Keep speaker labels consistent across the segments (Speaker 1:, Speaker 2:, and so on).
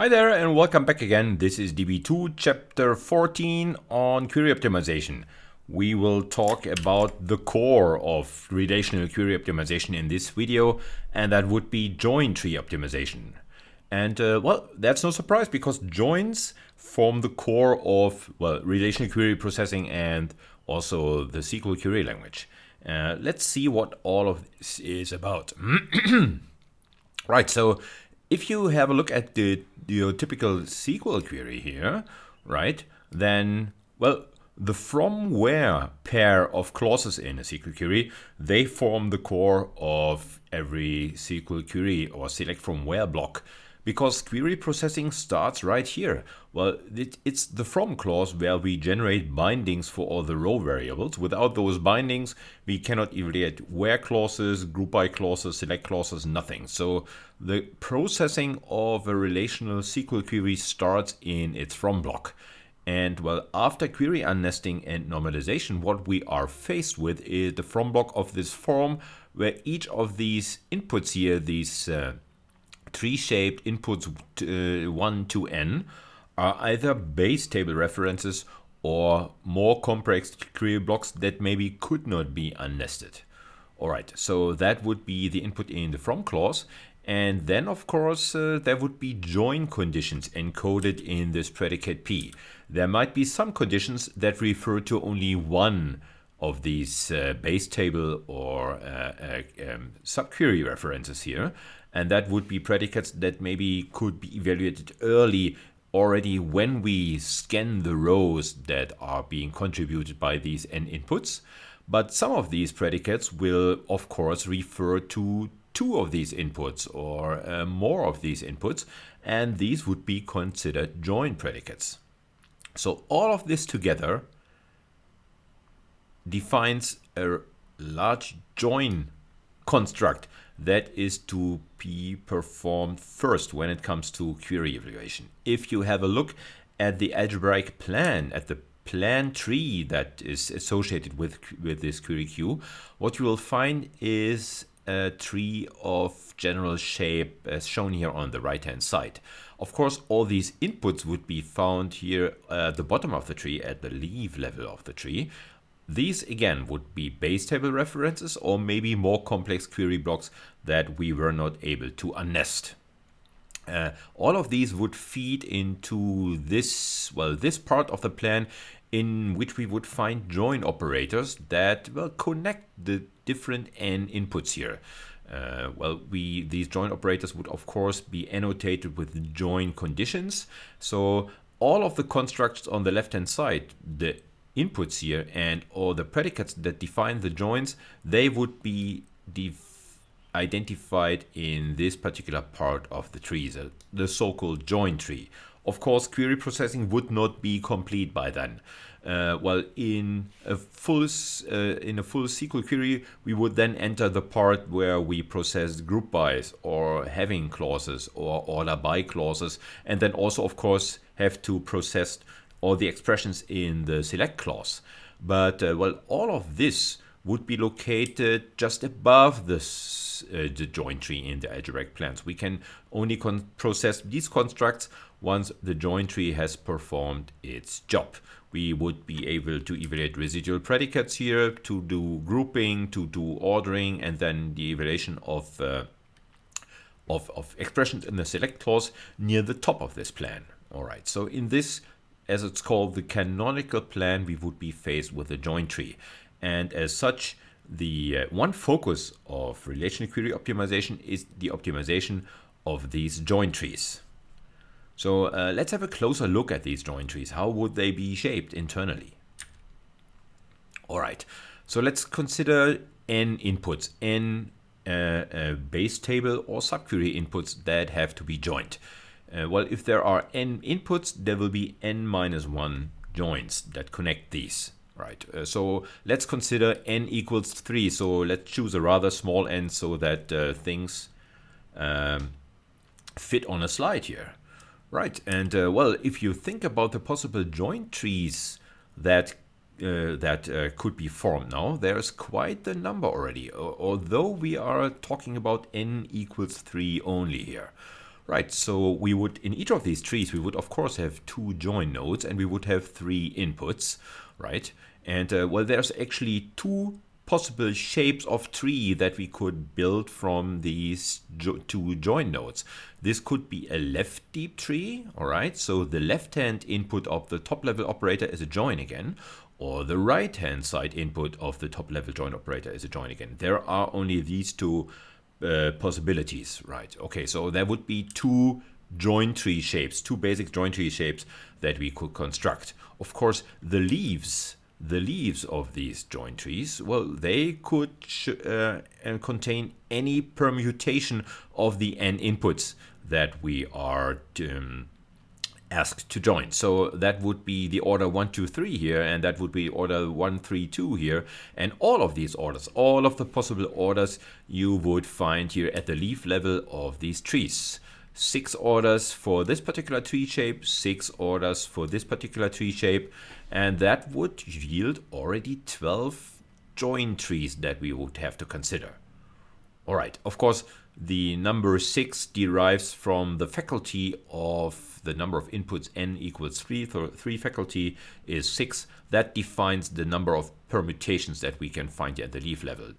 Speaker 1: Hi there and welcome back again. This is DB2 chapter 14 on query optimization. We will talk about the core of relational query optimization in this video, and that would be join tree optimization. And well, that's no surprise because joins form the core of relational query processing and also the SQL query language. Let's see what all of this is about. Right, so if you have a look at your typical SQL query here, right, then, well, the from where pair of clauses in a SQL query, they form the core of every SQL query or select from where block. Because query processing starts right here. Well, it's the from clause where we generate bindings for all the row variables. Without those bindings, we cannot evaluate where clauses, group by clauses, select clauses, nothing. So the processing of a relational SQL query starts in its from block. And well, after query unnesting and normalization, what we are faced with is the from block of this form, where each of these inputs here, these tree-shaped inputs 1 to n, are either base table references or more complex query blocks that maybe could not be unnested. Alright, so that would be the input in the from clause. And then, of course, there would be join conditions encoded in this predicate P. There might be some conditions that refer to only one of these base table or subquery references here. And that would be predicates that maybe could be evaluated early already when we scan the rows that are being contributed by these n inputs. But some of these predicates will, of course, refer to two of these inputs or more of these inputs, and these would be considered join predicates. So all of this together defines a large join construct that is to be performed first when it comes to query evaluation. If you have a look at the algebraic plan, at the plan tree that is associated with this query queue, what you will find is a tree of general shape as shown here on the right hand side. Of course, all these inputs would be found here at the bottom of the tree, at the leaf level of the tree. These again would be base table references or maybe more complex query blocks that we were not able to unnest. All of these would feed into this part of the plan in which we would find join operators that connect the different n inputs here. These join operators would of course be annotated with join conditions. So all of the constructs on the left hand side, the inputs here and all the predicates that define the joins, they would be identified in this particular part of the tree, the so-called join tree. Of course, query processing would not be complete by then. In a full SQL query, we would then enter the part where we process group bys or having clauses or order by clauses, and then also, of course, have to process all the expressions in the select clause. But all of this would be located just above this, the join tree in the algebraic plans. We can only process these constructs once the join tree has performed its job. We would be able to evaluate residual predicates here, to do grouping, to do ordering, and then the evaluation of expressions in the select clause near the top of this plan. All right, so in this, as it's called, the canonical plan, we would be faced with a join tree. And as such, the one focus of relational query optimization is the optimization of these join trees. So let's have a closer look at these join trees. How would they be shaped internally? All right, so let's consider n inputs, n base table or subquery inputs that have to be joined. If there are n inputs, there will be n minus 1 joins that connect these. Right. So let's consider n equals 3. So let's choose a rather small n so that things fit on a slide here. Right. And if you think about the possible join trees that could be formed now, there's quite the number already, although we are talking about n equals 3 only here. Right, so we would, in each of these trees, we would of course have 2 join nodes and we would have 3 inputs, right? And well, there's actually 2 possible shapes of tree that we could build from these 2 join nodes. This could be a left deep tree, all right? So the left-hand input of the top-level operator is a join again, or the right-hand side input of the top-level join operator is a join again. There are only these 2 possibilities, right? Okay, so there would be 2 join tree shapes, 2 basic join tree shapes that we could construct. Of course, the leaves of these join trees, well, they could contain any permutation of the n inputs that we are asked to join. So that would be the order 1, 2, 3 here, and that would be order 1, 3, 2 here. And all of these orders, all of the possible orders you would find here at the leaf level of these trees. 6 orders for this particular tree shape, 6 orders for this particular tree shape, and that would yield already 12 join trees that we would have to consider. All right, of course, the number 6 derives from the faculty of the number of inputs n equals 3. So 3 faculty is 6. That defines the number of permutations that we can find at the leaf level.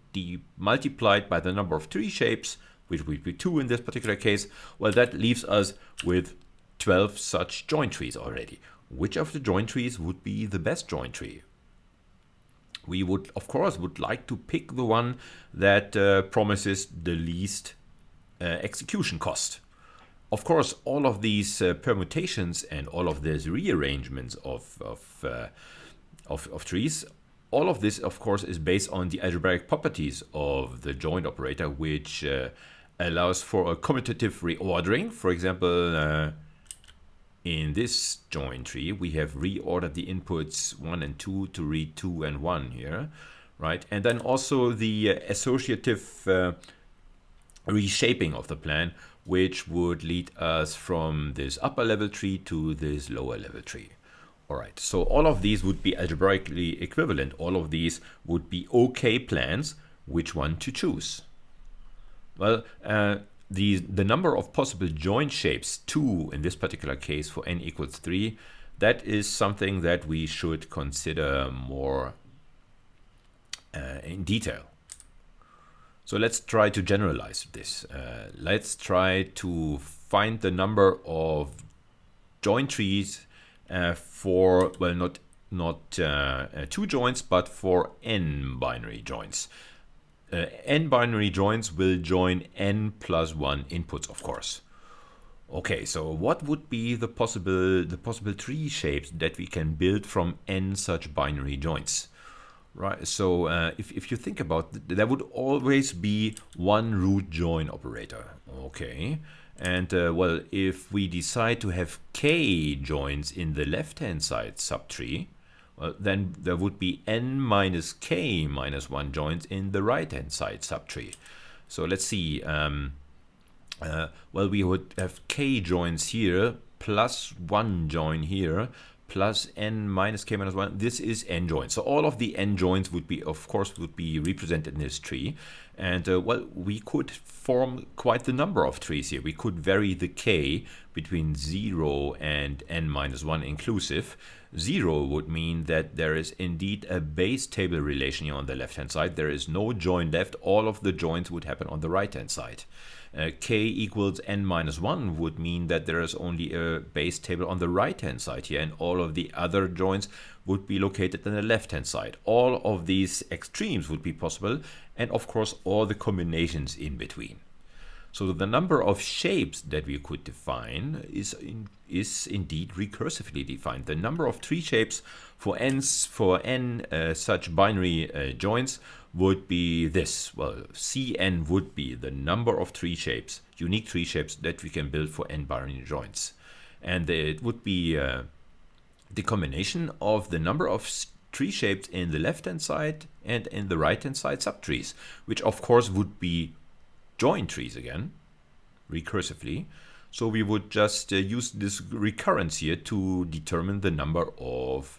Speaker 1: Multiplied by the number of tree shapes, which would be 2 in this particular case, well, that leaves us with 12 such join trees already. Which of the join trees would be the best join tree? We would, of course, like to pick the one that promises the least execution cost. Of course, all of these permutations and all of these rearrangements of trees, all of this, of course, is based on the algebraic properties of the joint operator, which allows for a commutative reordering. For example, in this join tree, we have reordered the inputs 1 and 2 to read 2 and 1 here, right? And then also the associative reshaping of the plan, which would lead us from this upper level tree to this lower level tree. All right, so all of these would be algebraically equivalent. All of these would be okay plans. Which one to choose? Well, the number of possible join shapes, 2 in this particular case for n equals 3, that is something that we should consider more in detail. So let's try to generalize this. Let's try to find the number of join trees for, well, not 2 joins, but for n binary joins. N binary joins will join n plus 1 inputs, of course. Okay, so what would be the possible tree shapes that we can build from n such binary joins? Right, so if you think about it, there would always be one root join operator. Okay, and well, if we decide to have k joins in the left-hand side subtree, well, then there would be n minus k minus 1 joins in the right-hand side subtree. So let's see. Well, we would have k joins here plus 1 join here, plus n minus k minus 1. This is n joins. So all of the n joins would be, of course, would be represented in this tree. And well, we could form quite the number of trees here. We could vary the k between 0 and n minus 1 inclusive. 0 would mean that there is indeed a base table relation here on the left-hand side. There is no join left. All of the joins would happen on the right-hand side. K equals n minus 1 would mean that there is only a base table on the right-hand side here, and all of the other joins would be located on the left-hand side. All of these extremes would be possible, and of course all the combinations in between. So the number of shapes that we could define is indeed recursively defined. The number of tree shapes for n such binary joins would be this. Well, Cn would be the number of tree shapes, unique tree shapes that we can build for n binary joins. And it would be the combination of the number of tree shapes in the left-hand side and in the right-hand side subtrees, which of course would be join trees again, recursively. So we would just use this recurrence here to determine the number of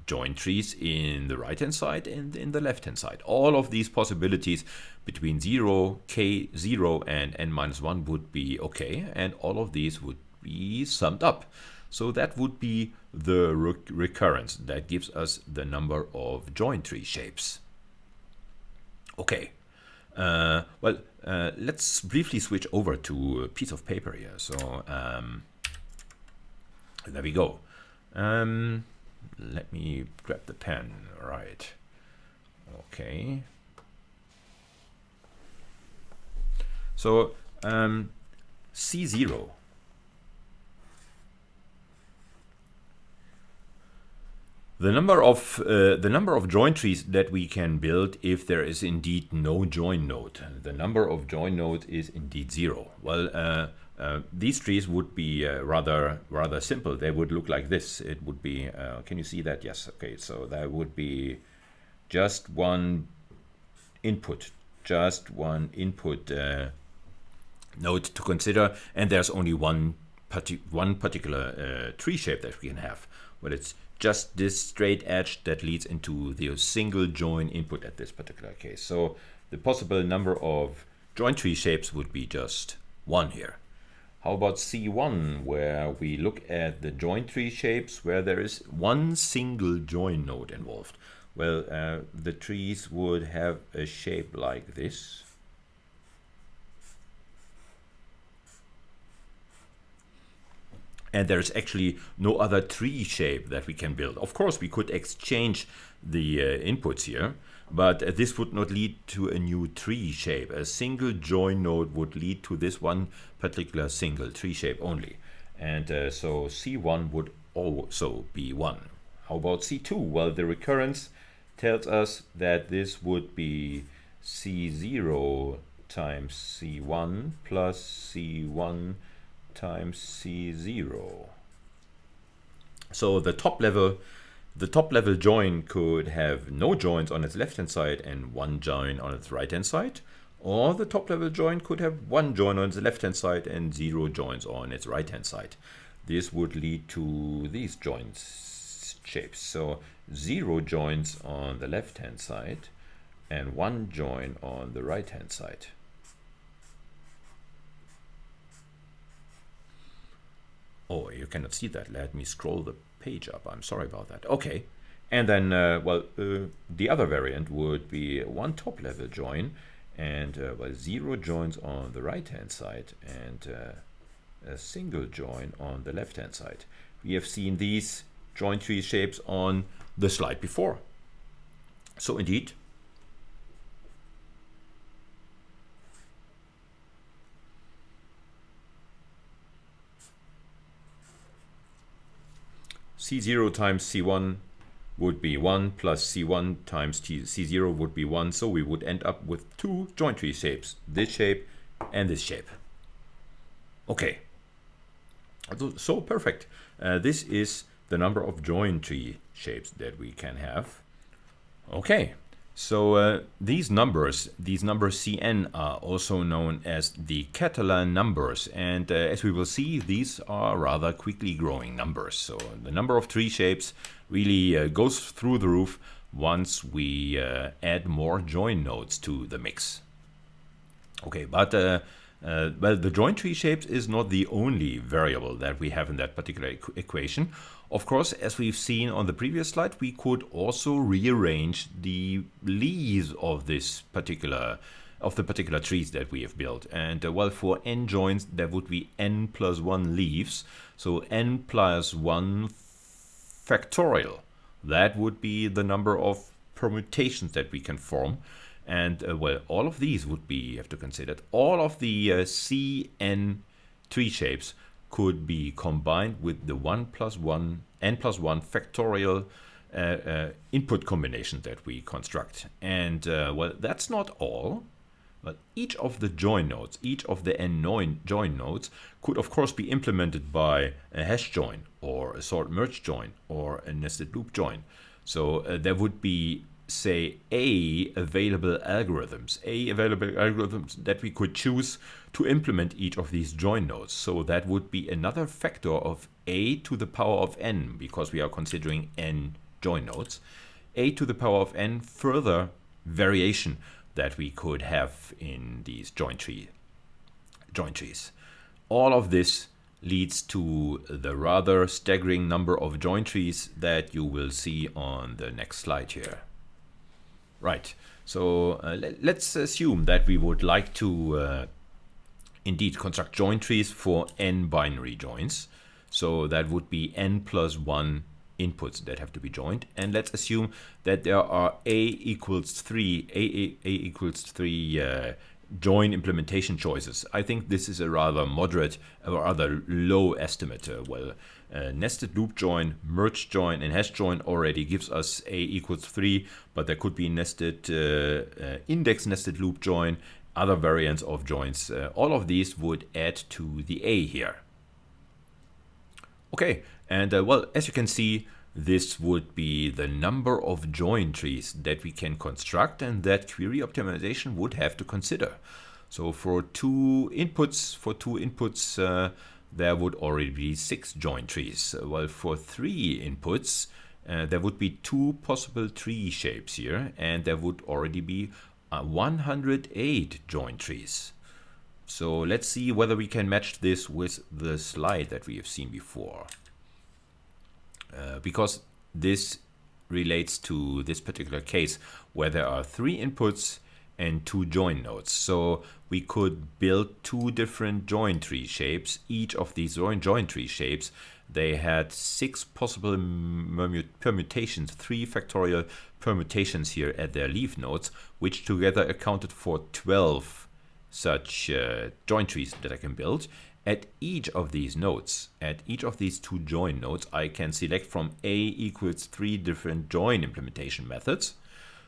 Speaker 1: join trees in the right hand side and in the left hand side. All of these possibilities between 0, k0 and n-1 would be okay, and all of these would be summed up. So that would be the recurrence that gives us the number of join tree shapes. Okay, let's briefly switch over to a piece of paper here. So there we go. Let me grab the pen. Right. Okay. So C0. The number of join trees that we can build if there is indeed no join node. The number of join nodes is indeed 0. Well, these trees would be rather simple. They would look like this. It would be, can you see that? Yes. Okay. So there would be just one input node to consider, and there's only one particular tree shape that we can have. Well, it's just this straight edge that leads into the single join input at this particular case. So the possible number of join tree shapes would be just 1 here. How about C1, where we look at the join tree shapes where there is one single join node involved? Well, the trees would have a shape like this. And there's actually no other tree shape that we can build. Of course, we could exchange the inputs here, but this would not lead to a new tree shape. A single join node would lead to this one particular single tree shape only. And so C1 would also be 1. How about C2? Well, the recurrence tells us that this would be C0 times C1 plus C1 times C0. So the top level join could have no joins on its left hand side and one join on its right hand side, or the top level join could have one join on its left hand side and 0 joins on its right hand side. This would lead to these joins shapes. So 0 joins on the left hand side and 1 join on the right hand side. Oh, you cannot see that. Let me scroll the page up. I'm sorry about that. Okay. And then, the other variant would be one top level join and 0 joins on the right hand side and a single join on the left hand side. We have seen these join tree shapes on the slide before. So indeed, C0 times C1 would be 1 plus C1 times C0 would be 1. So we would end up with 2 join tree shapes, this shape and this shape. Okay, so perfect. This is the number of join tree shapes that we can have. Okay, so these numbers Cn are also known as the Catalan numbers, and as we will see, these are rather quickly growing numbers. So the number of tree shapes really goes through the roof once we add more join nodes to the mix. Okay, but well, the join tree shapes is not the only variable that we have in that particular equation. Of course, as we've seen on the previous slide, we could also rearrange the leaves of the particular trees that we have built. And well, for n joins, there would be n plus 1 leaves. So n plus 1 factorial. That would be the number of permutations that we can form. And well, all of these would be, you have to consider, all of the Cn tree shapes could be combined with the n plus 1 factorial input combination that we construct. And well, that's not all. But each of the join nodes, each of the n join nodes could of course be implemented by a hash join or a sort merge join or a nested loop join. So there would be, say, A available algorithms that we could choose to implement each of these join nodes. So that would be another factor of A to the power of n, because we are considering n join nodes, a to the power of n further variation that we could have in these join trees. All of this leads to the rather staggering number of join trees that you will see on the next slide here. Right, so let's assume that we would like to indeed construct join trees for n binary joins. So that would be n plus 1 inputs that have to be joined. And let's assume that there are a equals 3 join implementation choices. I think this is a rather moderate or rather low estimate. Nested loop join, merge join, and hash join already gives us a equals 3, but there could be nested index nested loop join, other variants of joins. All of these would add to the a here. Okay, and well, as you can see, this would be the number of join trees that we can construct and that query optimization would have to consider. So for two inputs, there would already be 6 join trees. Well, for 3 inputs, there would be 2 possible tree shapes here, and there would already be 108 join trees. So let's see whether we can match this with the slide that we have seen before. Because this relates to this particular case where there are 3 inputs and 2 join nodes. So we could build 2 different join tree shapes. Each of these join tree shapes, they had 6 possible permutations, 3 factorial permutations here at their leaf nodes, which together accounted for 12 such join trees that I can build. At each of these nodes, at each of these 2 join nodes, I can select from a equals 3 different join implementation methods.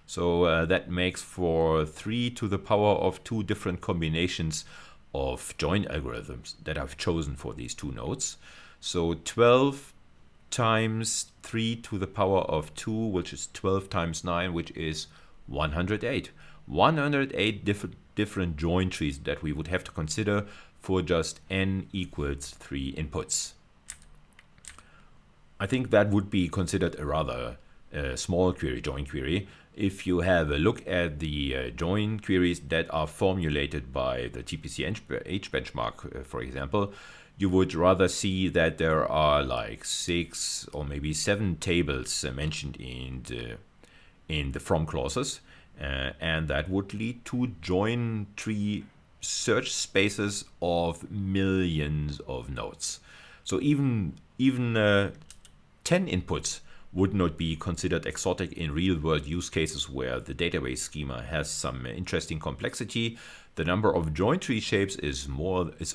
Speaker 1: So that makes for 3 to the power of 2 different combinations of join algorithms that I've chosen for these 2 nodes. So 12 times 3 to the power of 2, which is 12 times 9, which is 108. 108 different join trees that we would have to consider for just n equals 3 inputs. I think that would be considered a rather small query, join query. If you have a look at the join queries that are formulated by the TPC-H benchmark, for example, you would rather see that there are like 6 or maybe 7 tables mentioned in the from clauses, and that would lead to join tree search spaces of millions of nodes. So even 10 inputs would not be considered exotic in real-world use cases where the database schema has some interesting complexity. The number of join tree shapes is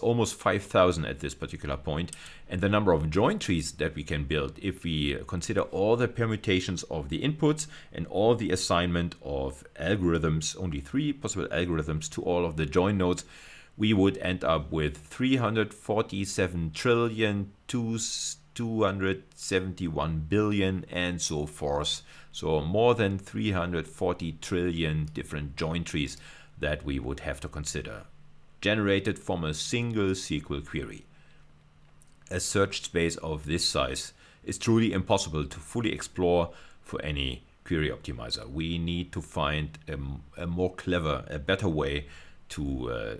Speaker 1: almost 5,000 at this particular point, and the number of join trees that we can build, if we consider all the permutations of the inputs and all the assignment of algorithms, only 3 possible algorithms to all of the join nodes, we would end up with 347 trillion, 271 billion, and so forth. So more than 340 trillion different join trees that we would have to consider, generated from a single SQL query. A search space of this size is truly impossible to fully explore for any query optimizer. We need to find a more clever, a better way to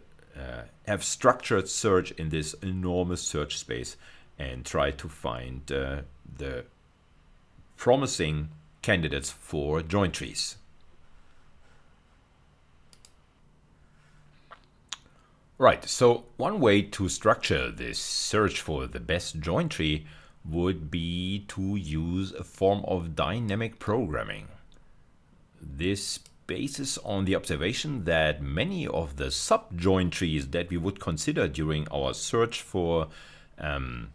Speaker 1: have structured search in this enormous search space and try to find the promising candidates for join trees. Right, so one way to structure this search for the best join tree would be to use a form of dynamic programming. This bases on the observation that many of the sub-join trees that we would consider during our search for the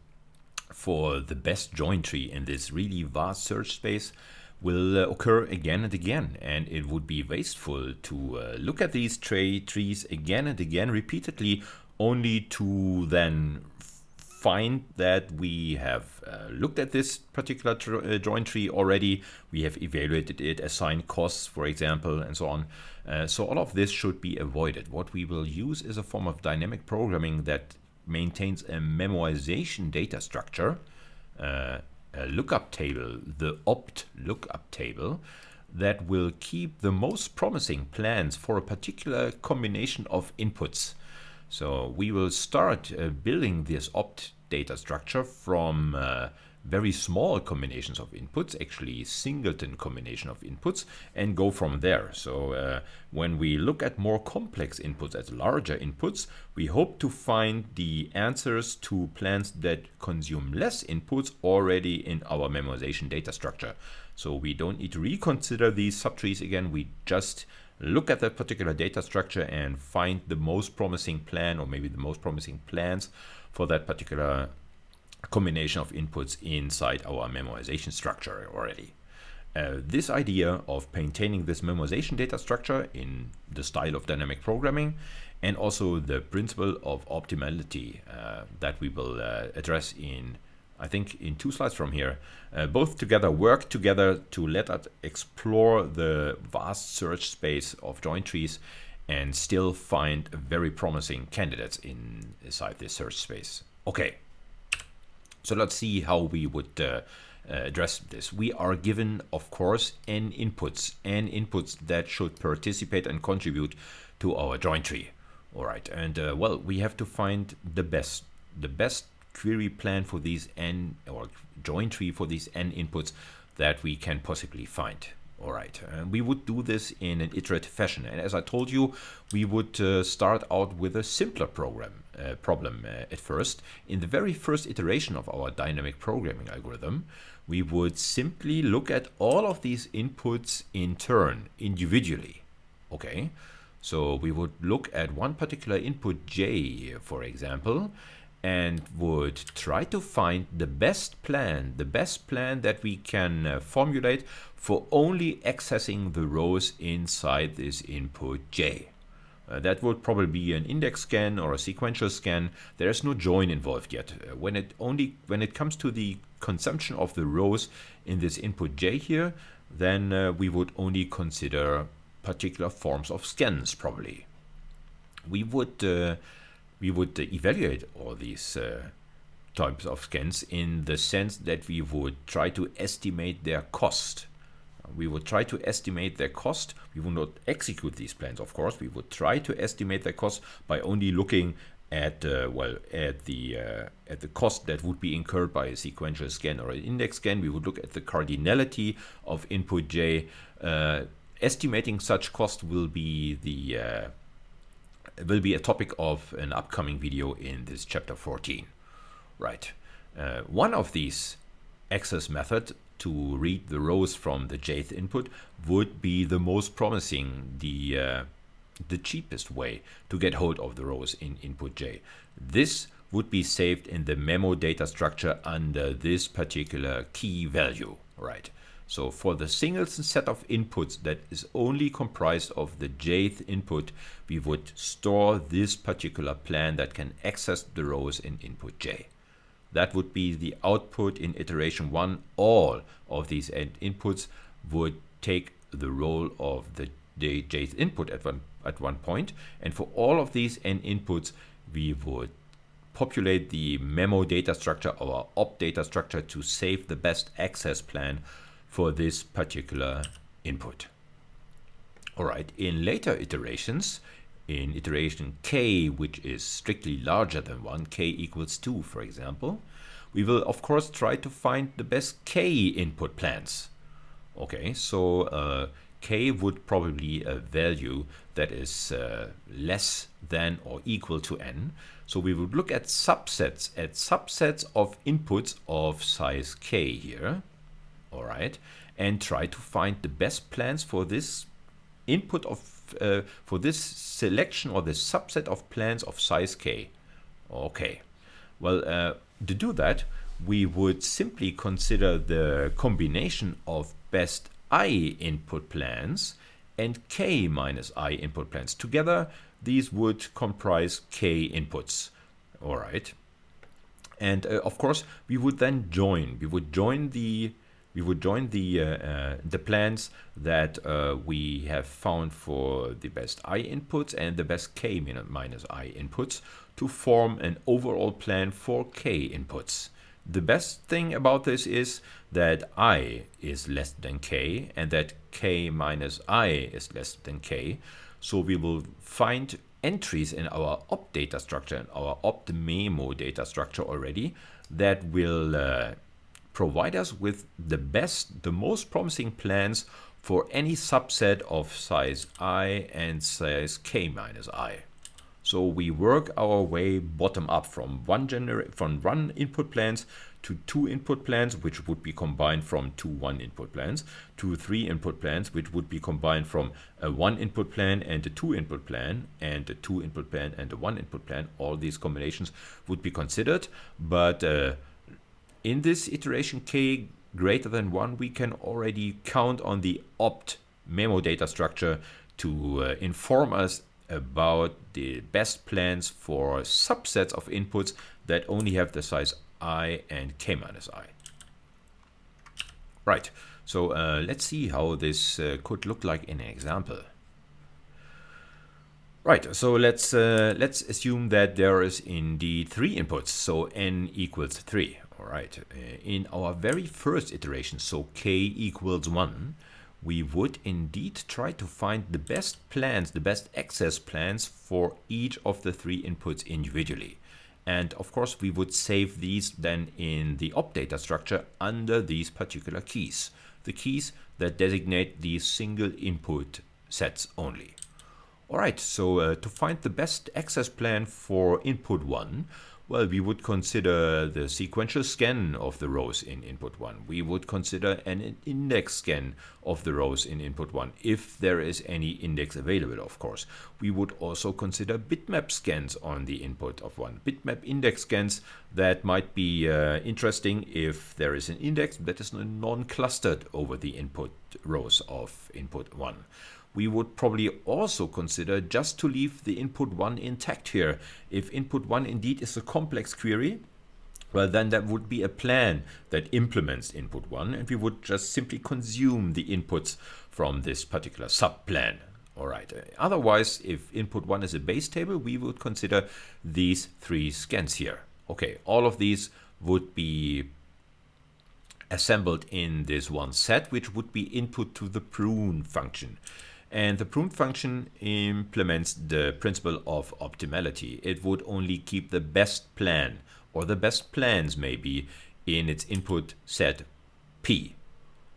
Speaker 1: best join tree in this really vast search space will occur again and again, and it would be wasteful to look at these trees again and again repeatedly, only to then find that we have looked at this particular join tree already, we have evaluated it, assigned costs, for example, and so on. So all of this should be avoided. What we will use is a form of dynamic programming that maintains a memoization data structure lookup table, the opt lookup table, that will keep the most promising plans for a particular combination of inputs. So we will start building this opt data structure from very small combinations of inputs, actually singleton combination of inputs, and go from there. So when we look at more complex inputs, as larger inputs, we hope to find the answers to plans that consume less inputs already in our memoization data structure. So we don't need to reconsider these subtrees again. We just look at that particular data structure and find the most promising plan, or maybe the most promising plans for that particular combination of inputs inside our memoization structure already. This idea of maintaining this memoization data structure in the style of dynamic programming, and also the principle of optimality that we will address in, I think, in 2 slides from here, both together work together to let us explore the vast search space of join trees and still find very promising candidates inside this search space. Okay, so let's see how we would address this. We are given, of course, n inputs that should participate and contribute to our join tree. All right, and well, we have to find the best query plan for these n, or join tree for these n inputs that we can possibly find. All right, we would do this in an iterative fashion, and as I told you, we would start out with a simpler problem at first. In the very first iteration of our dynamic programming algorithm, we would simply look at all of these inputs in turn, individually. Okay, so we would look at one particular input j, for example, and would try to find the best plan that we can formulate for only accessing the rows inside this input j. That would probably be an index scan or a sequential scan. There is no join involved yet. When it comes to the consumption of the rows in this input j here, then we would only consider particular forms of scans probably. We would evaluate all these types of scans in the sense that we would try to estimate their cost. We would try to estimate their cost. We will not execute these plans, of course. We would try to estimate their cost by only looking at the cost that would be incurred by a sequential scan or an index scan. We would look at the cardinality of input j. Estimating such cost will be a topic of an upcoming video in this chapter 14. Right. One of these access methods to read the rows from the jth input would be the most promising, the cheapest way to get hold of the rows in input j. This would be saved in the memo data structure under this particular key value. Right. So for the singleton set of inputs that is only comprised of the jth input, we would store this particular plan that can access the rows in input j. That would be the output in iteration 1. All of these inputs would take the role of the jth input at one point, and for all of these n inputs, we would populate the memo data structure or opt data structure to save the best access plan for this particular input. All right, in later iterations, in iteration k, which is strictly larger than 1, k equals 2, for example, we will of course try to find the best k input plans. Okay, so k would probably be a value that is less than or equal to n. So we would look at subsets of inputs of size k here. All right, and try to find the best plans for this input of for this selection or this subset of plans of size k. Okay, well, to do that, we would simply consider the combination of best I input plans and k minus I input plans. Together, these would comprise k inputs. All right, and of course, we would then join. We would join the plans that we have found for the best I inputs and the best k minus I inputs to form an overall plan for k inputs. The best thing about this is that I is less than k and that k minus I is less than k. So we will find entries in our opt data structure, in our opt memo data structure already, that will provide us with the most promising plans for any subset of size I and size k minus I. So we work our way bottom up from one input plans to 2 input plans, which would be combined from 2 1 input plans, to 3 input plans, which would be combined from a 1 input plan and a 2 input plan, and a 2 input plan and a 1 input plan. All these combinations would be considered, but in this iteration k greater than 1, we can already count on the opt memo data structure to inform us about the best plans for subsets of inputs that only have the size I and k minus I. Right, so let's see how this could look like in an example. Right, so let's assume that there is indeed 3 inputs, so n equals 3. All right, in our very first iteration, so k equals 1, we would indeed try to find the best plans, the best access plans for each of the 3 inputs individually. And of course, we would save these then in the opt data structure under these particular keys, the keys that designate these single input sets only. All right, so to find the best access plan for input 1, well, we would consider the sequential scan of the rows in input 1. We would consider an index scan of the rows in input 1, if there is any index available, of course. We would also consider bitmap scans on the input of 1. Bitmap index scans that might be interesting if there is an index that is non-clustered over the input rows of input 1. We would probably also consider just to leave the input 1 intact here. If input 1 indeed is a complex query, well, then that would be a plan that implements input 1, and we would just simply consume the inputs from this particular subplan. All right. Otherwise, if input 1 is a base table, we would consider these 3 scans here. Okay, all of these would be assembled in this one set, which would be input to the prune function. And the prune function implements the principle of optimality. It would only keep the best plan, or the best plans maybe, in its input set P.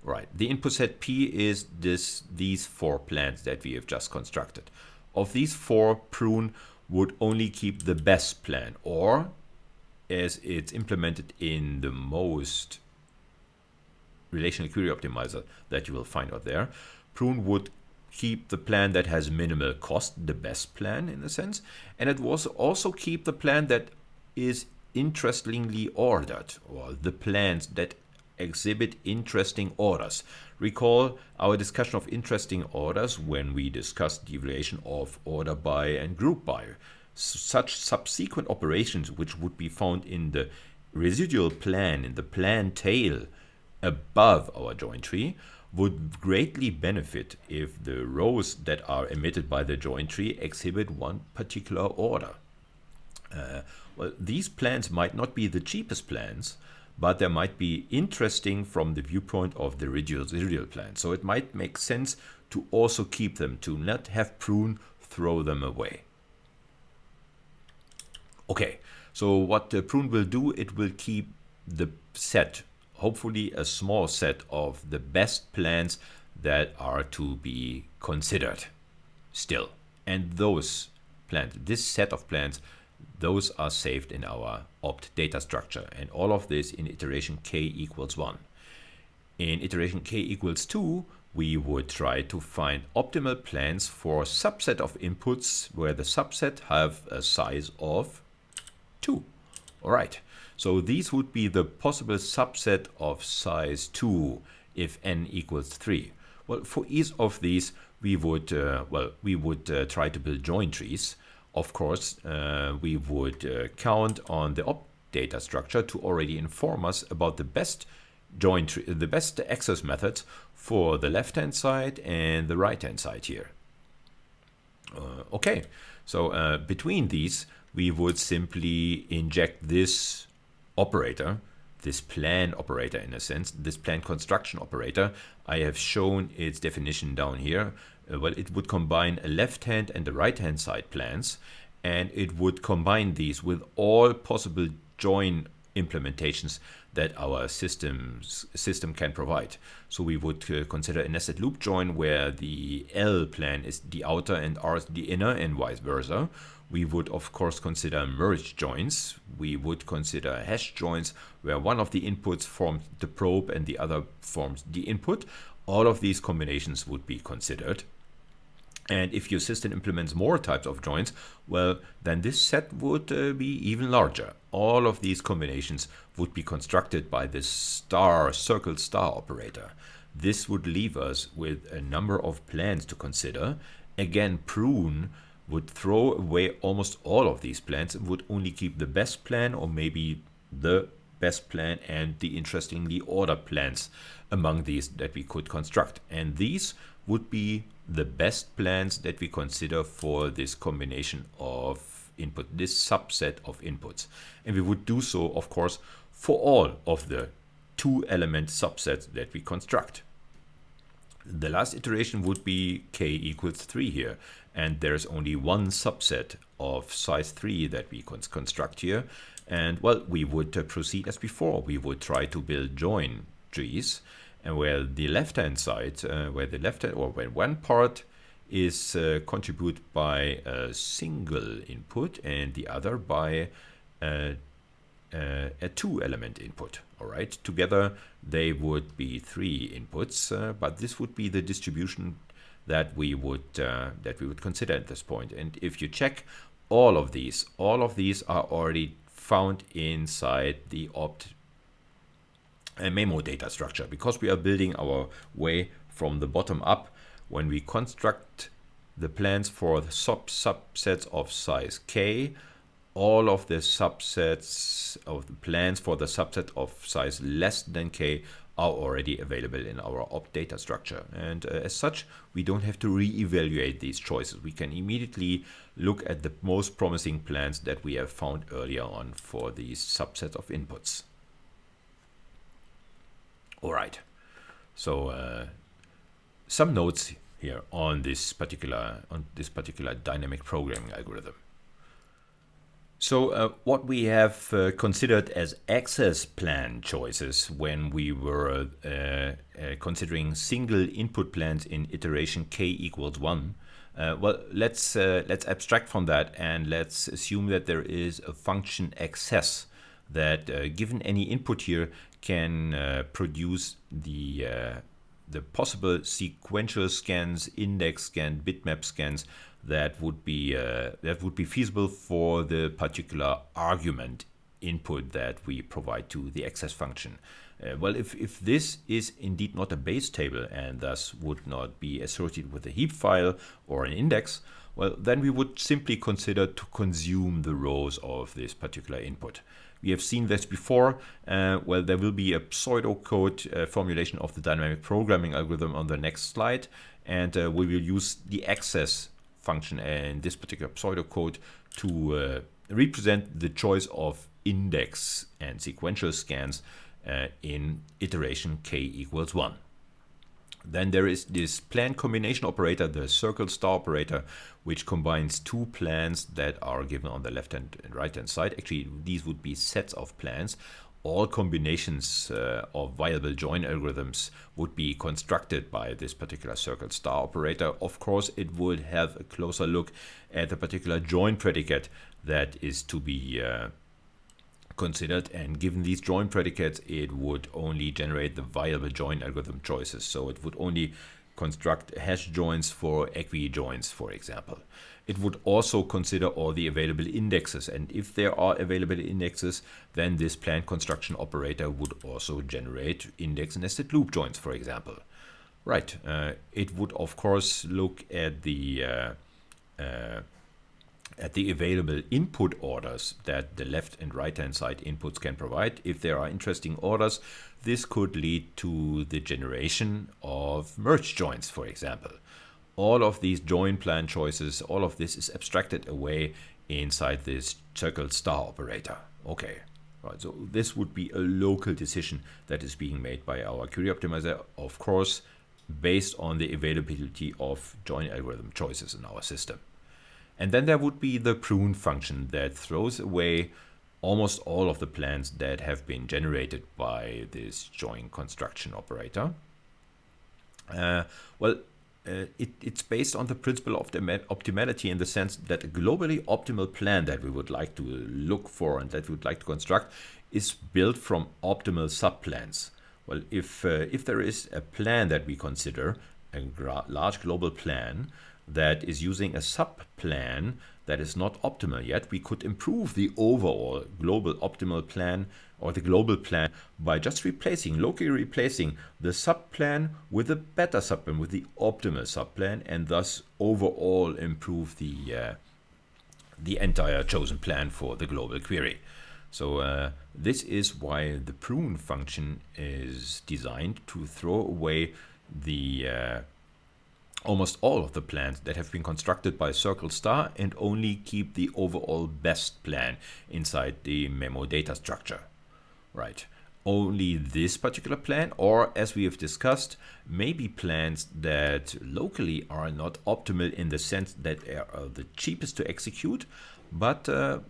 Speaker 1: Right, the input set P is these 4 plans that we have just constructed. Of these 4, prune would only keep the best plan, or as it's implemented in the most relational query optimizer that you will find out there, prune would keep the plan that has minimal cost, the best plan in a sense, and it will also keep the plan that is interestingly ordered, or the plans that exhibit interesting orders. Recall our discussion of interesting orders when we discussed the evaluation of order by and group by. Such subsequent operations, which would be found in the residual plan, in the plan tail above our join tree, would greatly benefit if the rows that are emitted by the join tree exhibit one particular order. Well, these plans might not be the cheapest plans, but they might be interesting from the viewpoint of the residual plan. So it might make sense to also keep them, to not have prune throw them away. Okay, so what prune will do, it will keep the set, hopefully a small set of the best plans that are to be considered still. And those plans, this set of plans, those are saved in our opt data structure. And all of this in iteration k equals 1. In iteration k equals 2, we would try to find optimal plans for subset of inputs where the subset have a size of 2. All right. So these would be the possible subset of size 2 if n equals 3. Well, for each of these, we would try to build join trees. Of course, we would count on the opt data structure to already inform us about the best join tree, the best access methods for the left-hand side and the right-hand side here. Okay, so between these, we would simply inject this operator this plan operator in a sense, this plan construction operator. I have shown its definition down here. Well, it would combine a left-hand and a right-hand side plans, and it would combine these with all possible join implementations that our system can provide. So we would consider a nested loop join where the L plan is the outer and R is the inner, and vice versa. We would of course consider merge joins. We would consider hash joins where one of the inputs forms the probe and the other forms the input. All of these combinations would be considered. And if your system implements more types of joins, well, then this set would be even larger. All of these combinations would be constructed by this circle star operator. This would leave us with a number of plans to consider. Again, prune would throw away almost all of these plans and would only keep the best plan, or maybe the best plan and the interestingly ordered plans among these that we could construct. And these would be the best plans that we consider for this combination of input, this subset of inputs. And we would do so, of course, for all of the 2-element subsets that we construct. The last iteration would be k equals 3 here, and there's only one subset of size 3 that we construct here. And well, we would proceed as before. We would try to build join trees, and where the left-hand side, when one part is contributed by a single input and the other by a 2-element input. All right, together they would be 3 inputs, but this would be the distribution that we would consider at this point. And if you check all of these are already found inside the opt memo data structure, because we are building our way from the bottom up. When we construct the plans for the subsets of size k, all of the subsets of the plans for the subset of size less than k are already available in our opt data structure. And as such, we don't have to re-evaluate these choices. We can immediately look at the most promising plans that we have found earlier on for these subsets of inputs. All right, so some notes here on this particular dynamic programming algorithm. So what we have considered as access plan choices when we were considering single input plans in iteration k equals 1. Well, let's abstract from that, and let's assume that there is a function access that, given any input here, can produce the possible sequential scans, index scan, bitmap scans that would be feasible for the particular argument input that we provide to the access function. Well, if this is indeed not a base table and thus would not be associated with a heap file or an index, well, then we would simply consider to consume the rows of this particular input. We have seen this before. Well, there will be a pseudocode formulation of the dynamic programming algorithm on the next slide, and we will use the access function in this particular pseudocode to represent the choice of index and sequential scans in iteration k equals 1. Then there is this plan combination operator, the circle star operator, which combines 2 plans that are given on the left and right hand side. Actually, these would be sets of plans. All combinations of viable join algorithms would be constructed by this particular circle star operator. Of course, it would have a closer look at the particular join predicate that is to be considered, and given these join predicates, it would only generate the viable join algorithm choices. So it would only construct hash joins for equi joins, for example. It would also consider all the available indexes, and if there are available indexes, then this plan construction operator would also generate index nested loop joins, for example. Right. It would of course look at the available input orders that the left and right hand side inputs can provide. If there are interesting orders, this could lead to the generation of merge joins, for example. All of these join plan choices, all of this is abstracted away inside this circle star operator. Okay. Right, so this would be a local decision that is being made by our query optimizer, of course, based on the availability of join algorithm choices in our system. And then there would be the prune function that throws away almost all of the plans that have been generated by this join construction operator. It's based on the principle of optimality, in the sense that a globally optimal plan that we would like to look for and that we would like to construct is built from optimal subplans. Well, if there is a plan that we consider a large global plan that is using a subplan that is not optimal yet, we could improve the overall global optimal plan or the global plan by just locally replacing the subplan with a better subplan, with the optimal subplan, and thus overall improve the entire chosen plan for the global query. So this is why the prune function is designed to throw away the almost all of the plans that have been constructed by Circle Star and only keep the overall best plan inside the memo data structure. Right. Only this particular plan, or as we have discussed, maybe plans that locally are not optimal in the sense that they are the cheapest to execute, but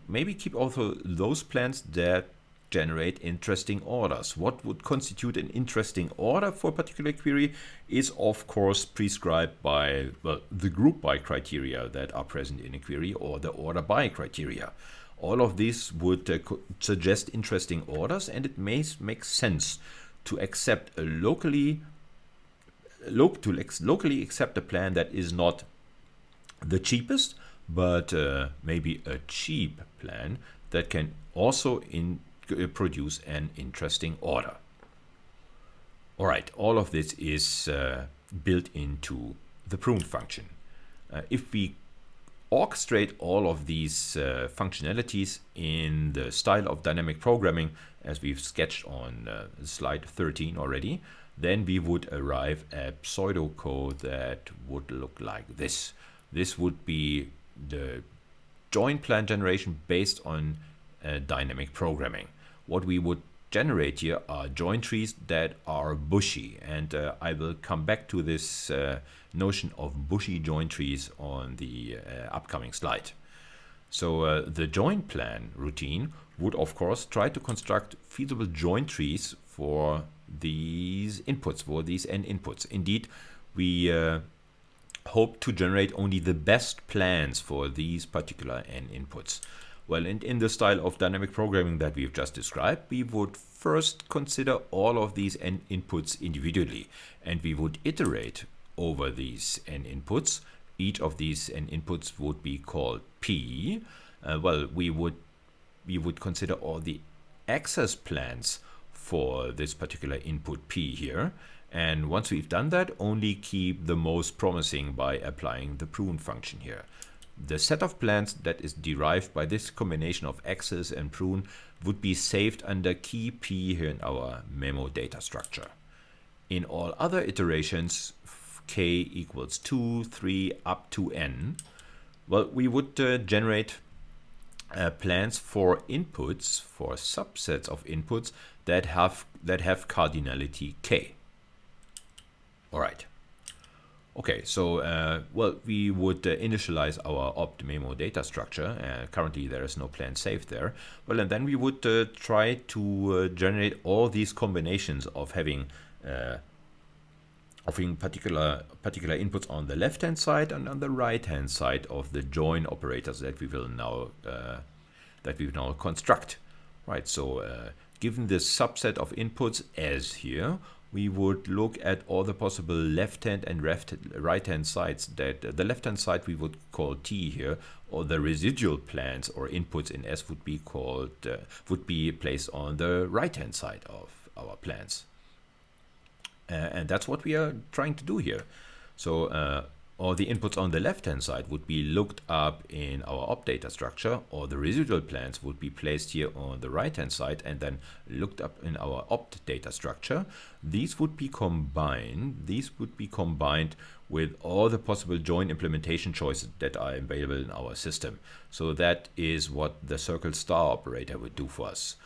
Speaker 1: maybe keep also those plans that generate interesting orders. What would constitute an interesting order for a particular query is of course prescribed by the group by criteria that are present in a query, or the order by criteria. All of these would suggest interesting orders, and it may make sense to accept a locally accept a plan that is not the cheapest, but maybe a cheap plan that can also produce an interesting order. All right, all of this is built into the prune function. If we orchestrate all of these functionalities in the style of dynamic programming, as we've sketched on slide 13 already, then we would arrive at pseudocode that would look like this. This would be the join plan generation based on dynamic programming. What we would generate here are join trees that are bushy, and I will come back to this notion of bushy join trees on the upcoming slide. So the join plan routine would of course try to construct feasible join trees for these inputs, for these n inputs. Indeed, we hope to generate only the best plans for these particular n inputs. Well, in the style of dynamic programming that we've just described, we would first consider all of these n inputs individually, and we would iterate over these n inputs. Each of these n inputs would be called P. We would consider all the access plans for this particular input P here, and once we've done that, only keep the most promising by applying the prune function here. The set of plans that is derived by this combination of access and prune would be saved under key P here in our memo data structure. In all other iterations, k equals 2, 3, up to n, we would generate plans for inputs, for subsets of inputs that have cardinality k. All right. Okay, so we would initialize our opt memo data structure. Currently there is no plan saved there. Well, and then we would try to generate all these combinations of having particular inputs on the left hand side and on the right hand side of the join operators that we will now construct. Right. So given this subset of inputs as here, we would look at all the possible left-hand and right-hand sides. That the left-hand side we would call T here, or the residual plans or inputs in S would be placed on the right-hand side of our plans. And that's what we are trying to do here. So all the inputs on the left-hand side would be looked up in our opt data structure, or the residual plans would be placed here on the right-hand side and then looked up in our opt data structure. These would be combined. With all the possible join implementation choices that are available in our system. So that is what the circle star operator would do for us.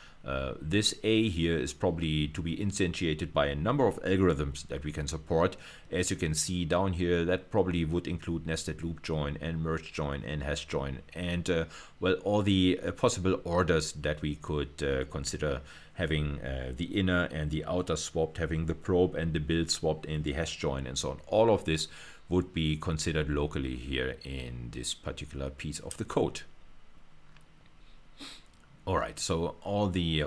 Speaker 1: This A here is probably to be instantiated by a number of algorithms that we can support. As you can see down here, that probably would include nested loop join and merge join and hash join, and well, all the possible orders that we could consider, having the inner and the outer swapped, having the probe and the build swapped in the hash join, and so on. All of this would be considered locally here in this particular piece of the code. All right, so all the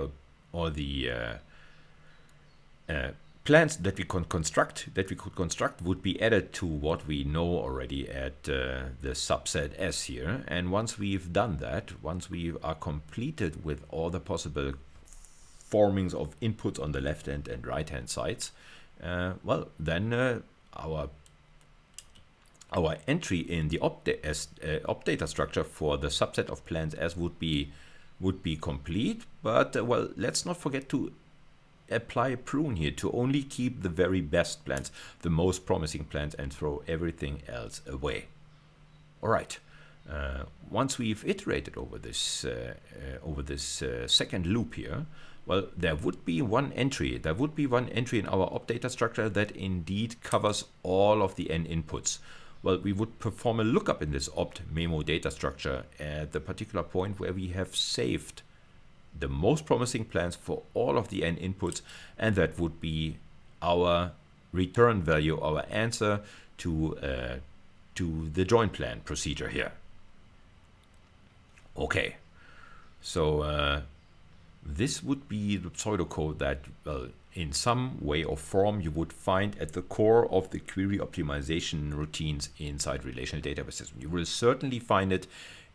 Speaker 1: plans that we could construct would be added to what we know already at the subset S here. And once we've done that, once we are completed with all the possible formings of inputs on the left hand and right hand sides, well, then our entry in the opt data structure for the subset of plans S would be complete. But well, let's not forget to apply a prune here to only keep the very best plans, the most promising plans, and throw everything else away. All right. Once we've iterated over this second loop here, well, there would be one entry. There would be one entry in our opt data structure that indeed covers all of the n inputs. Well, we would perform a lookup in this opt memo data structure at the particular point where we have saved the most promising plans for all of the n inputs, and that would be our return value, our answer to the join plan procedure here. Okay, so this would be the pseudocode that, well, in some way or form you would find at the core of the query optimization routines inside relational database system. You will certainly find it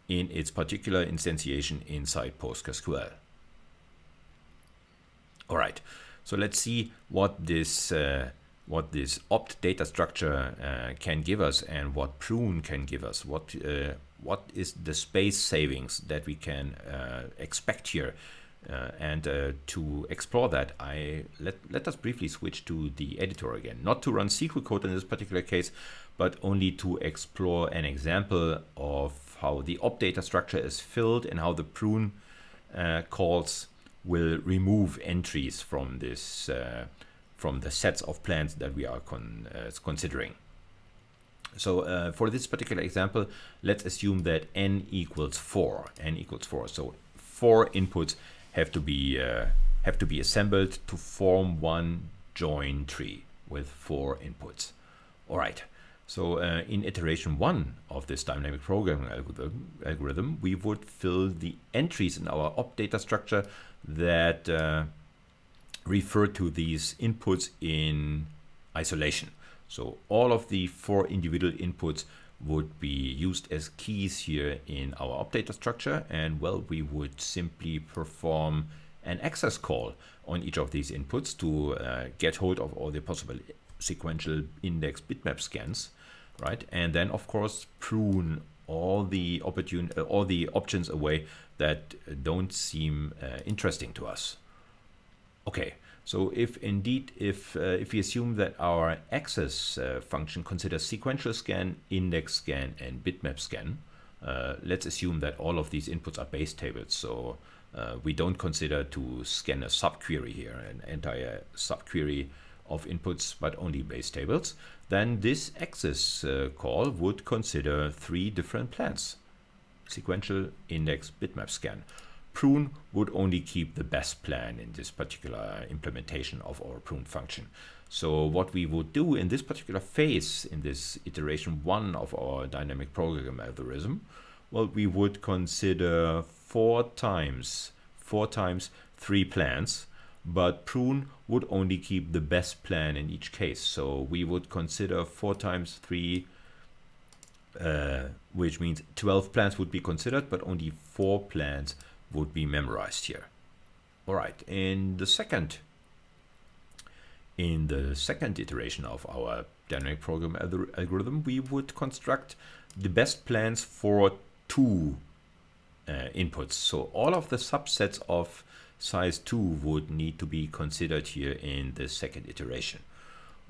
Speaker 1: in its particular instantiation inside PostgreSQL. All right, so let's see what this opt data structure can give us, and what prune can give us. What is the space savings that we can expect here? And to explore that, let us briefly switch to the editor again, not to run SQL code in this particular case, but only to explore an example of how the opt data structure is filled and how the prune calls will remove entries from this from the sets of plans that we are considering. So for this particular example, let's assume that n equals 4. N equals 4. So 4 inputs have to be assembled to form one join tree with 4 inputs. All right. So in iteration 1 of this dynamic programming algorithm, we would fill the entries in our opt data structure that refer to these inputs in isolation. So all of the 4 individual inputs would be used as keys here in our opt data structure, and well, we would simply perform an access call on each of these inputs to get hold of all the possible sequential index bitmap scans, right? And then of course prune all the options away that don't seem interesting to us. Okay, so if we assume that our access function considers sequential scan, index scan, and bitmap scan, let's assume that all of these inputs are base tables. So we don't consider to scan a subquery here, an entire subquery of inputs, but only base tables. Then this access call would consider 3 different plans: sequential, index, bitmap scan. Prune would only keep the best plan in this particular implementation of our prune function. So what we would do in this particular phase, in this iteration 1 of our dynamic program algorithm, well, we would consider 4 times 3 plans, but prune would only keep the best plan in each case. So we would consider 4 times 3, which means 12 plans would be considered, but only 4 plans would be memorized here. All right, in the second iteration of our dynamic program algorithm, we would construct the best plans for 2 inputs. So all of the subsets of size 2 would need to be considered here in the second iteration.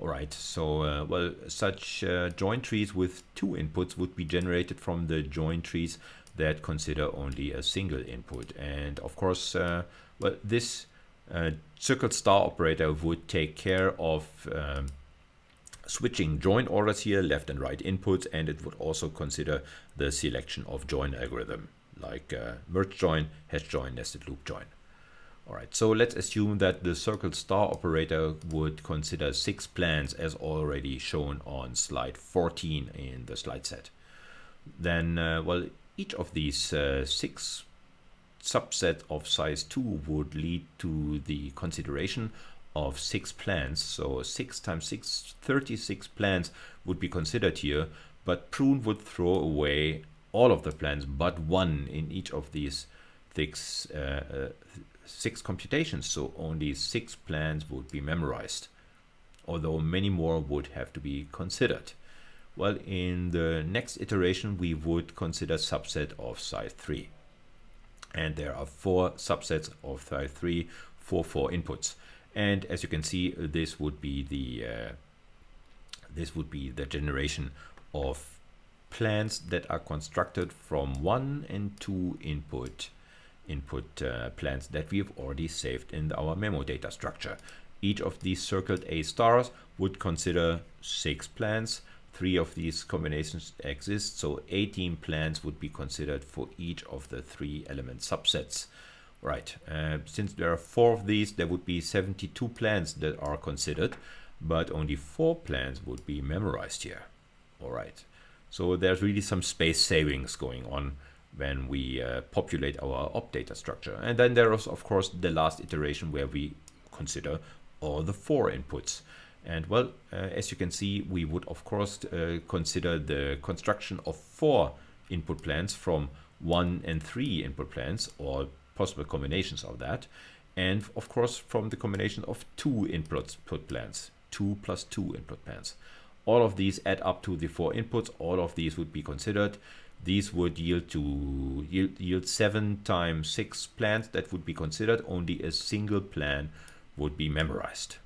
Speaker 1: All right, so well, such join trees with 2 inputs would be generated from the join trees that consider only a single input. And of course, Well, this circle star operator would take care of switching join orders here, left and right inputs, and it would also consider the selection of join algorithm like merge join, hash join, nested loop join. All right, so let's assume that the circle star operator would consider 6 plans as already shown on slide 14 in the slide set. Then, well, each of these 6 subset of size 2 would lead to the consideration of 6 plans. So 6 times 6, 36 plans would be considered here, but prune would throw away all of the plans but one in each of these 6 computations. So only 6 plans would be memorized, although many more would have to be considered. Well, in the next iteration, we would consider subset of size 3. And there are 4 subsets of size 3 for 4 inputs. And as you can see, this would be the generation of plans that are constructed from 1 and 2 input plans that we have already saved in our memo data structure. Each of these circled A stars would consider 6 plans. 3 of these combinations exist, so 18 plans would be considered for each of the 3 element subsets. Right, since there are 4 of these, there would be 72 plans that are considered, but only 4 plans would be memorized here. All right, so there's really some space savings going on when we populate our op data structure. And then there is, of course, the last iteration where we consider all the 4 inputs. And well, as you can see, we would, of course, consider the construction of 4 input plans from 1 and 3 input plans, or possible combinations of that, and of course from the combination of 2 input plans, 2 plus 2 input plans. All of these add up to the 4 inputs. All of these would be considered. These would yield 7 times 6 plans that would be considered. Only a single plan would be memorized.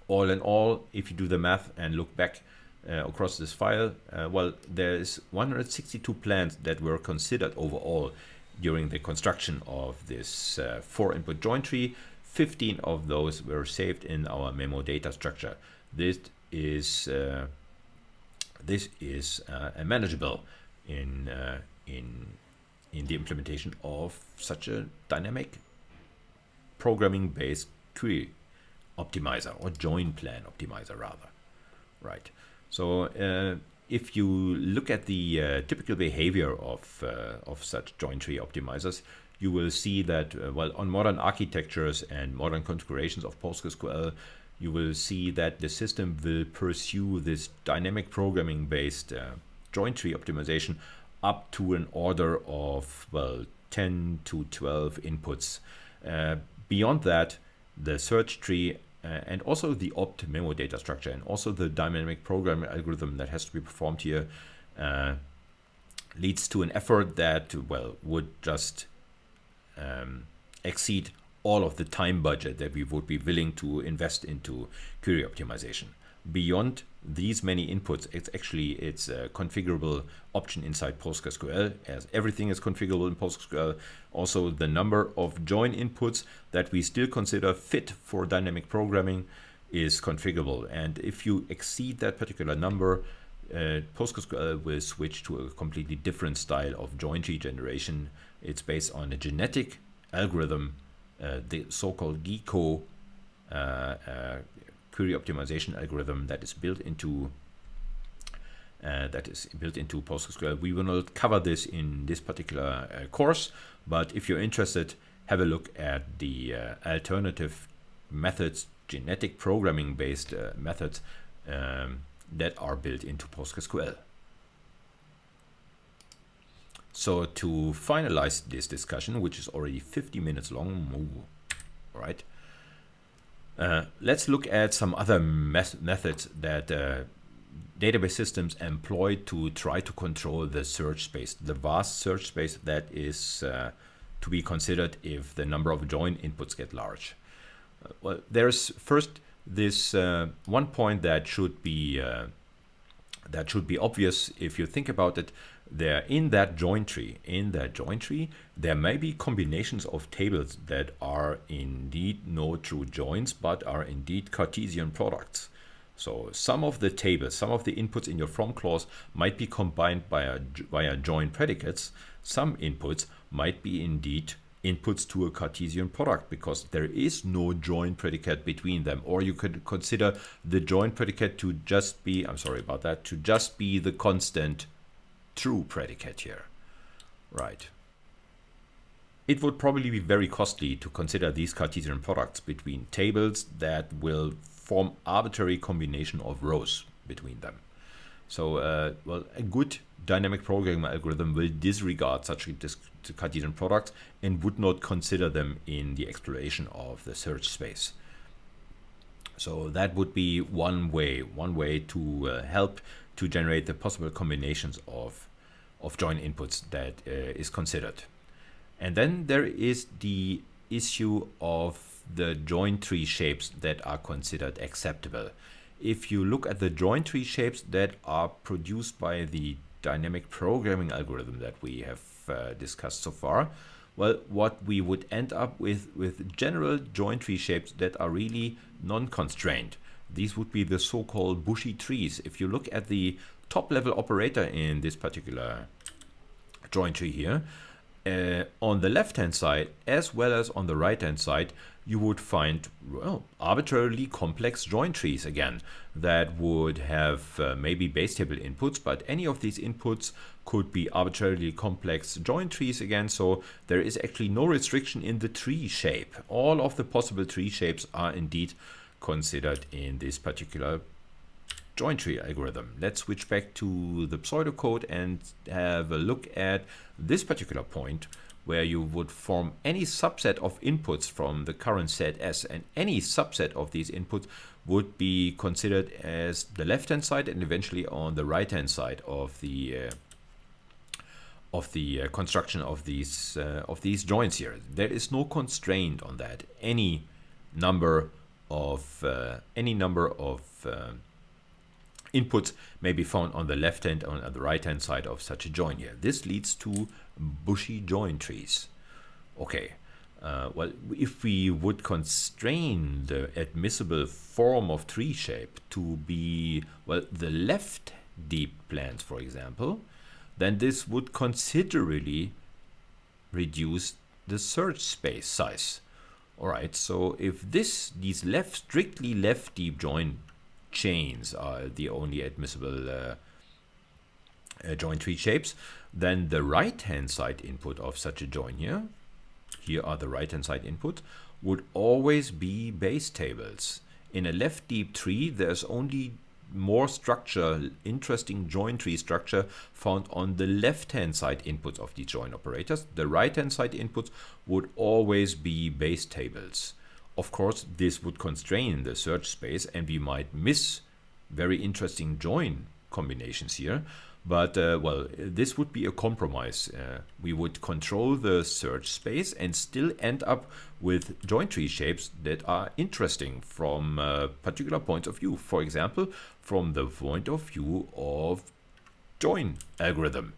Speaker 1: All in all, if you do the math and look back across this file, well, there is 162 plans that were considered overall during the construction of this 4 input join tree. 15 of those were saved in our memo data structure. This is manageable in the implementation of such a dynamic programming based query optimizer, or join plan optimizer rather. Right, so if you look at the typical behavior of such join tree optimizers, you will see that well, on modern architectures and modern configurations of PostgreSQL, you will see that the system will pursue this dynamic programming based join tree optimization up to an order of, well, 10 to 12 inputs. Beyond that, the search tree and also the opt memo data structure and also the dynamic programming algorithm that has to be performed here leads to an effort that, well, would just exceed all of the time budget that we would be willing to invest into query optimization. Beyond these many inputs, it's a configurable option inside PostgreSQL, as everything is configurable in PostgreSQL. Also, the number of join inputs that we still consider fit for dynamic programming is configurable. And if you exceed that particular number, PostgreSQL will switch to a completely different style of join tree generation. It's based on a genetic algorithm, the so-called GECO query optimization algorithm that is built into PostgreSQL. We will not cover this in this particular course, but if you're interested, have a look at the alternative methods, genetic programming based methods that are built into PostgreSQL. So to finalize this discussion, which is already 50 minutes long, all right, let's look at some other methods that database systems employ to try to control the search space, the vast search space that is to be considered if the number of join inputs get large. Well, there's first this one point that should be obvious if you think about it. there in that join tree, there may be combinations of tables that are indeed no true joins, but are indeed Cartesian products. So some of the tables, some of the inputs in your from clause might be combined via join predicates. Some inputs might be indeed inputs to a Cartesian product because there is no join predicate between them. Or you could consider the join predicate to just be, to just be the constant true predicate here. Right. It would probably be very costly to consider these Cartesian products between tables that will form arbitrary combination of rows between them. So, well, a good dynamic programming algorithm will disregard such Cartesian products and would not consider them in the exploration of the search space. So that would be one way to help to generate the possible combinations of join inputs that is considered. And then there is the issue of the join tree shapes that are considered acceptable. If you look at the join tree shapes that are produced by the dynamic programming algorithm that we have discussed so far, well, what we would end up with general join tree shapes that are really non-constrained. These would be the so-called bushy trees. If you look at the top level operator in this particular join tree here, on the left hand side as well as on the right hand side, you would find, well, arbitrarily complex join trees again that would have maybe base table inputs, but any of these inputs could be arbitrarily complex join trees again. So there is actually no restriction in the tree shape. All of the possible tree shapes are indeed considered in this particular join tree algorithm. Let's switch back to the pseudocode and have a look at this particular point where you would form any subset of inputs from the current set S, and any subset of these inputs would be considered as the left hand side and eventually on the right hand side of the construction of these joins here. There is no constraint on that. Any number of inputs may be found on the left hand and on the right hand side of such a join here. This leads to bushy join trees. Okay, well, if we would constrain the admissible form of tree shape to be, well, the left deep plans, for example, then this would considerably reduce the search space size. All right, so if these strictly left deep join chains are the only admissible join tree shapes, then the right hand side input of such a join here are the right hand side inputs, would always be base tables. In a left deep tree, there's only more structure, interesting join tree structure found on the left hand side inputs of the join operators. The right hand side inputs would always be base tables. Of course, this would constrain the search space and we might miss very interesting join combinations here. But, well, this would be a compromise. We would control the search space and still end up with join tree shapes that are interesting from particular points of view. For example, from the point of view of join algorithm.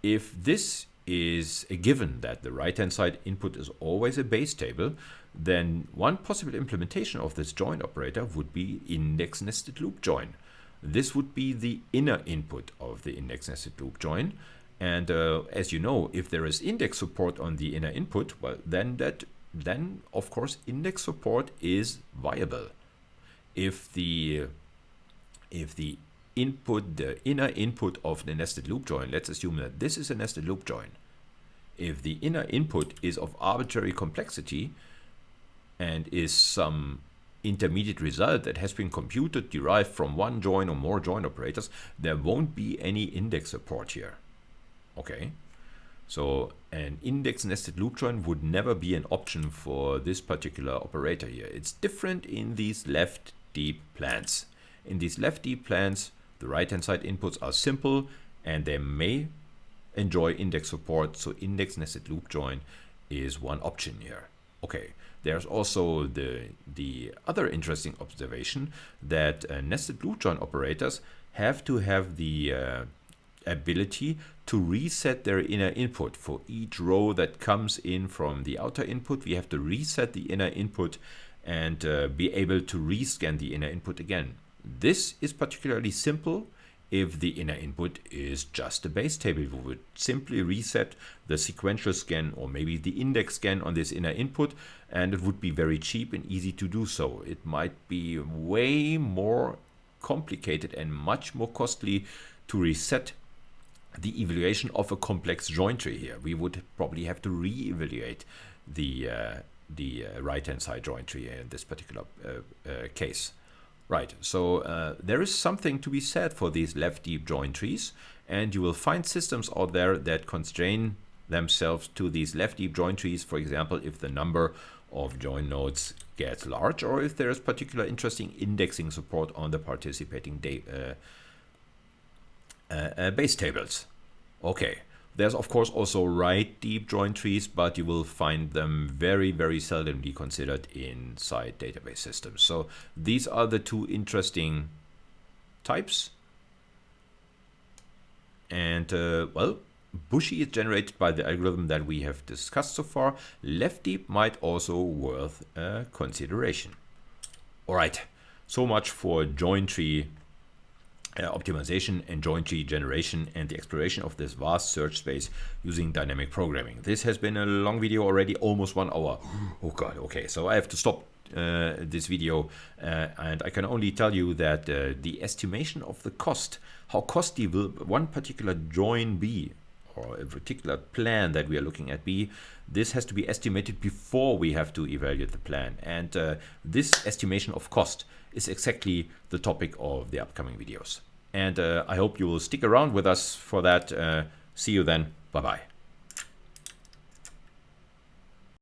Speaker 1: If this is a given that the right-hand side input is always a base table, then one possible implementation of this join operator would be index nested loop join. This would be the inner input of the index nested loop join. And as you know, if there is index support on the inner input, well, then of course index support is viable. If the input, the inner input of the nested loop join, let's assume that this is a nested loop join. If the inner input is of arbitrary complexity and is some intermediate result that has been computed, derived from one join or more join operators, there won't be any index support here. Okay, so an index nested loop join would never be an option for this particular operator here. It's different in these left deep plans. In these left deep plans, the right hand side inputs are simple and they may enjoy index support, so index nested loop join is one option here. Okay, there's also the other interesting observation that nested loop join operators have to have the ability to reset their inner input. For each row that comes in from the outer input, we have to reset the inner input and be able to rescan the inner input again. This is particularly simple if the inner input is just a base table. We would simply reset the sequential scan or maybe the index scan on this inner input, and it would be very cheap and easy to do so. It might be way more complicated and much more costly to reset the evaluation of a complex join tree here. We would probably have to re-evaluate the right-hand side join tree in this particular case. Right, so there is something to be said for these left deep join trees, and you will find systems out there that constrain themselves to these left deep join trees. For example, if the number of join nodes gets large, or if there is particular interesting indexing support on the participating base tables. Okay. There's of course also right deep join trees, but you will find them very, very seldomly considered inside database systems. So these are the two interesting types. And well, bushy is generated by the algorithm that we have discussed so far. Left deep might also worth consideration. All right, so much for join tree optimization and join tree generation and the exploration of this vast search space using dynamic programming. This has been a long video already, almost 1 hour. Oh god, okay, so I have to stop this video and I can only tell you that the estimation of the cost, how costly will one particular join be, or a particular plan that we are looking at be, this has to be estimated before we have to evaluate the plan. And this estimation of cost is exactly the topic of the upcoming videos. And I hope you will stick around with us for that. See you then. Bye-bye.